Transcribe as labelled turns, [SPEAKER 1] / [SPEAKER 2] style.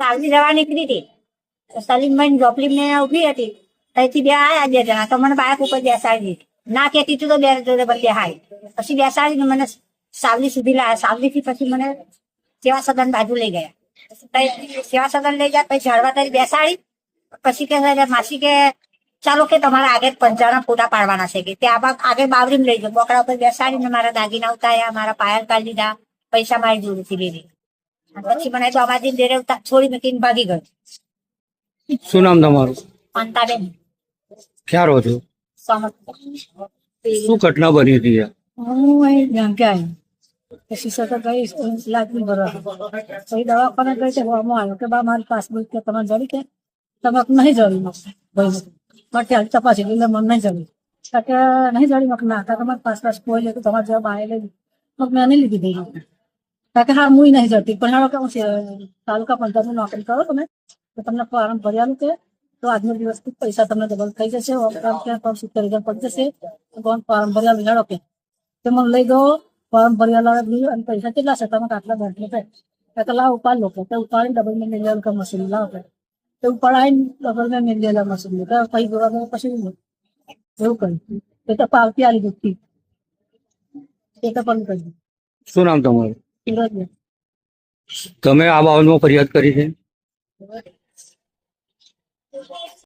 [SPEAKER 1] સાવલી જવા નીકળી હતી તો સલીમભાઈ જોપલી ને ઉભી હતી ત્યાંથી બે આયા 2 જણા તો મને બાઇક ઉપર બેસાડી દીધી ના કહેતી તું તો બે જોડે બધી હાય પછી બેસાડીને મને સાવલી સુધી લાયા સાવલી થી પછી મને સેવા સદન બાજુ લઈ ગયા સેવા સદન લઈ ગયા પછી ઝાડવા તરી બેસાડી પછી કે માસી કે ચાલો કે તમારા આગળ પંચાના ફોટા પાડવાના છે કે ત્યાં આગળ બાવરીમ લઈ ગયો બોકડા ઉપર બેસાડીને મારા દાગીના ઉતાર્યા મારા પાયલ કાઢી લીધા પૈસા મારી જોડેથી લીધી પછી મને તો અમારી ડેરે છોડી મૂકીને ભાગી ગયો.
[SPEAKER 2] શું નામ તમારું?
[SPEAKER 1] અંતાબેન.
[SPEAKER 2] ક્યાં રહો છો?
[SPEAKER 1] સમજ.
[SPEAKER 2] શું ઘટના બની હતી?
[SPEAKER 3] હું અહીં જાણકે આવી પછી સતત ગઈ લાગણી ભરવા પછી દવાખાને ગઈ છે હવામાં આવ્યો કે બા મારી પાસબુક કે તમારે જડી કે તમે નહીં જડી ભાઈ માટે હાલ તપાસી એટલે મને નહીં જડી કે નહીં જડી મક ના તમારે પાસ કોઈ લે તો તમારે જવાબ આવે લેવી મેં નહીં લીધી ભાઈ કે હા હું નહીં જતી પણ હાલો કે હું તાલુકા પંચાયતની નોકરી કરો તમે તો તમને ફોર્મ ભર્યાનું કે તો આજનો દિવસથી પૈસા તમને ડબલ થઈ જશે 70,000 પડી જશે ફોર્મ ભર્યા હેડો કે મને લઈ ગયો ફોર્મ ભર્યા લાવ્યો અને પૈસા કેટલા છે તમે આટલા બેઠ કે લાવ ઉપાડ લો કે ઉપાડીને ડબલ મેં મેળવેલું કે મશીન લાવ કે તે ઉપાડાઈને ડબલ મેં મેળવેલા મશીન કે પછી જોવા પછી એવું કર્યું એ તો પાવતી આવી દીધી એ તો પણ કર્યું.
[SPEAKER 2] શું નામ તમારું?
[SPEAKER 3] સુરત.
[SPEAKER 2] તમે આ બાબતમાં ફરિયાદ કરી છે?